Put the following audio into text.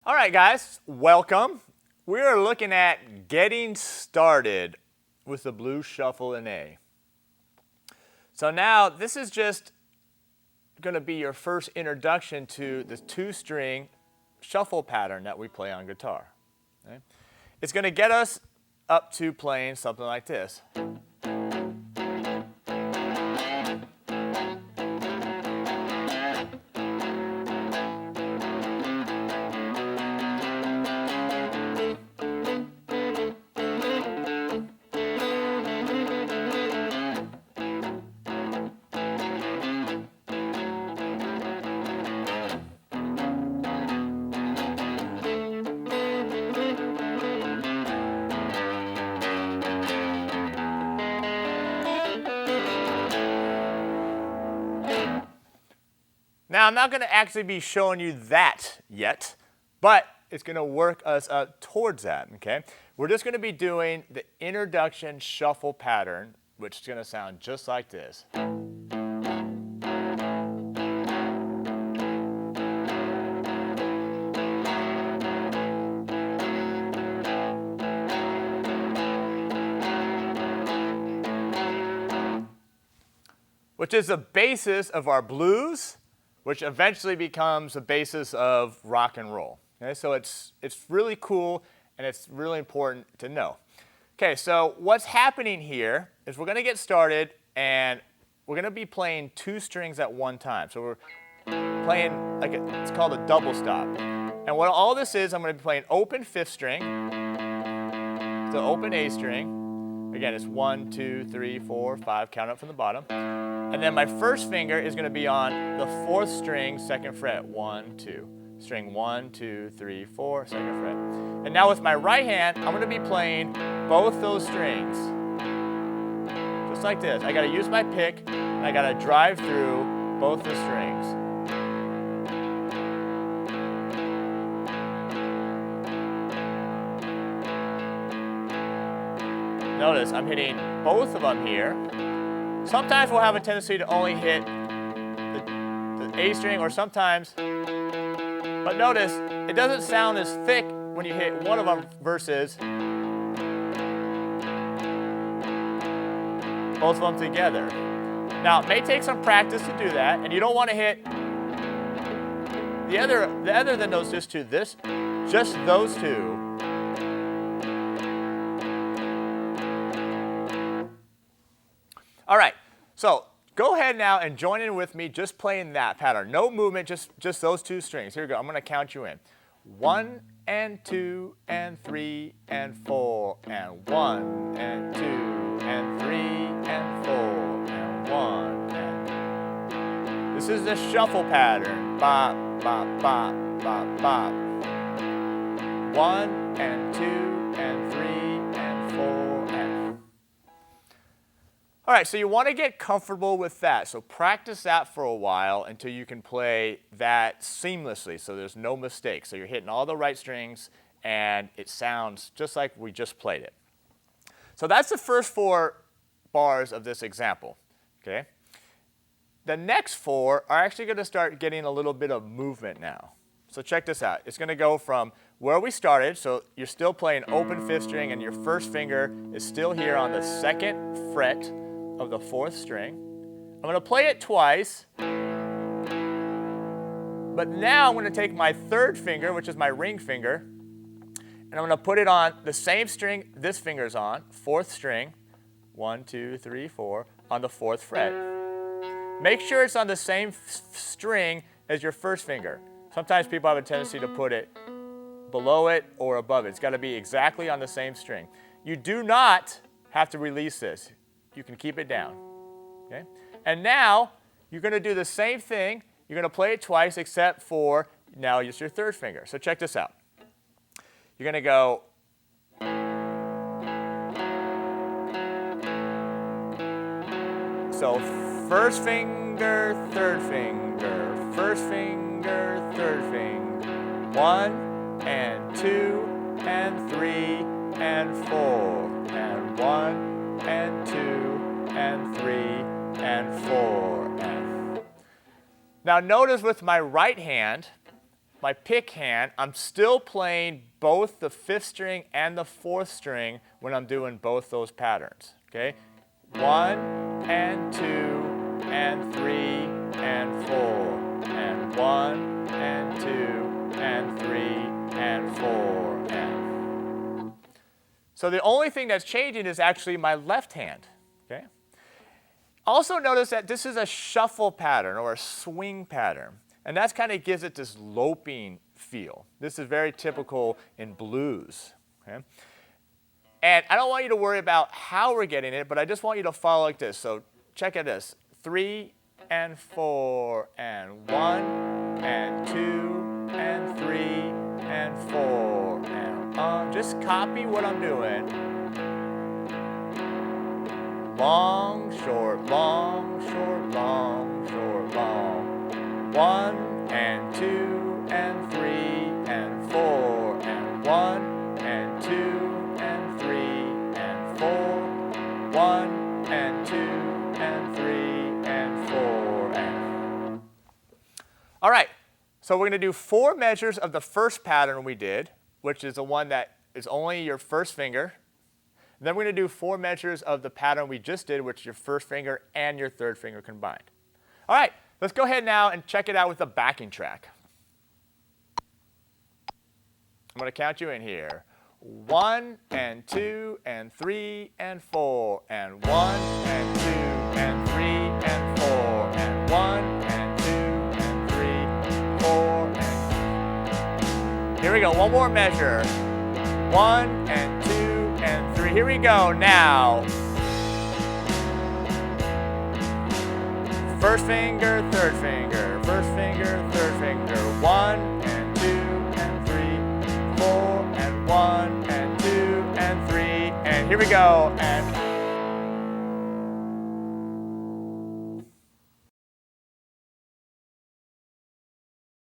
All right, guys, welcome. We are looking at getting started with the blues shuffle in A. So now this is just going to be your first introduction to the two-string shuffle pattern that we play on guitar. Okay? It's going to get us up to playing something like this. Now, I'm not going to actually be showing you that yet, but it's going to work us up towards that, okay? We're just going to be doing the introduction shuffle pattern, which is going to sound just like this. Which is the basis of our blues, which eventually becomes the basis of rock and roll. Okay, so it's really cool and it's really important to know. Okay, so what's happening here is we're going to get started and we're going to be playing two strings at one time. So we're playing it's called a double stop. And what all this is, I'm going to be playing open fifth string, so open A string. Again, it's 1, 2, 3, 4, 5, count up from the bottom. And then my first finger is going to be on the fourth string, second fret, 1, 2. String 1, 2, 3, 4, second fret. And now with my right hand, I'm going to be playing both those strings. Just like this. I got to use my pick, and I got to drive through both the strings. Notice I'm hitting both of them here. Sometimes we'll have a tendency to only hit the A string, or sometimes, but notice it doesn't sound as thick when you hit one of them versus both of them together. Now, it may take some practice to do that, and you don't want to hit the other than those just those two. All right, so go ahead now and join in with me just playing that pattern. No movement, just those two strings. Here we go. I'm going to count you in. 1 and 2 and 3 and 4 and 1 and 2 and 3 and 4 and 1 and... This is the shuffle pattern. Bop, bop, bop, bop, bop. 1 and 2 and 3 and 4 and... All right, so you want to get comfortable with that. So practice that for a while until you can play that seamlessly so there's no mistakes. So you're hitting all the right strings and it sounds just like we just played it. So that's the first 4 bars of this example, okay? The next 4 are actually going to start getting a little bit of movement now. So check this out. It's going to go from where we started, so you're still playing open fifth string and your first finger is still here on the second fret of the fourth string. I'm going to play it twice, but now I'm going to take my third finger, which is my ring finger, and I'm going to put it on the same string this finger's on, fourth string, 1, 2, 3, 4, on the fourth fret. Make sure it's on the same string as your first finger. Sometimes people have a tendency to put it below it or above it. It's got to be exactly on the same string. You do not have to release this. You can keep it down, okay? And now, you're going to do the same thing. You're going to play it twice, except for now it's your third finger. So check this out. You're going to go... So first finger, third finger, first finger, third finger. 1 and 2 and 3 and 4 and 1 and 2 and 3 and 4 and... Now notice with my right hand, my pick hand, I'm still playing both the 5th string and the 4th string when I'm doing both those patterns, okay? 1 and 2 and 3 and 4 and 1 and 2 and 3 and 4 and. So the only thing that's changing is actually my left hand, okay? Also notice that this is a shuffle pattern or a swing pattern. And that kind of gives it this loping feel. This is very typical in blues. Okay? And I don't want you to worry about how we're getting it, but I just want you to follow like this. So check out this. 3 and 4 and 1 and 2 and 3 and 4 and just copy what I'm doing. Long, short, long, short, long, short, long. 1 and 2 and 3 and 4 and 1 and 2 and 3 and 4. 1 and 2 and 3 and 4 and. All right, so we're going to do 4 measures of the first pattern we did, which is the one that is only your first finger. Then we're going to do 4 measures of the pattern we just did, which is your first finger and your third finger combined. All right. Let's go ahead now and check it out with the backing track. I'm going to count you in here. 1 and 2 and 3 and 4 and 1 and 2 and 3 and 4 and 1 and 2 and 3, 4 and. Here we go. One more measure. 1 and 2 and 3. Here we go. Now. First finger, third finger, first finger, third finger. 1 and 2 and 3, 4 and 1 and 2 and 3. And here we go. And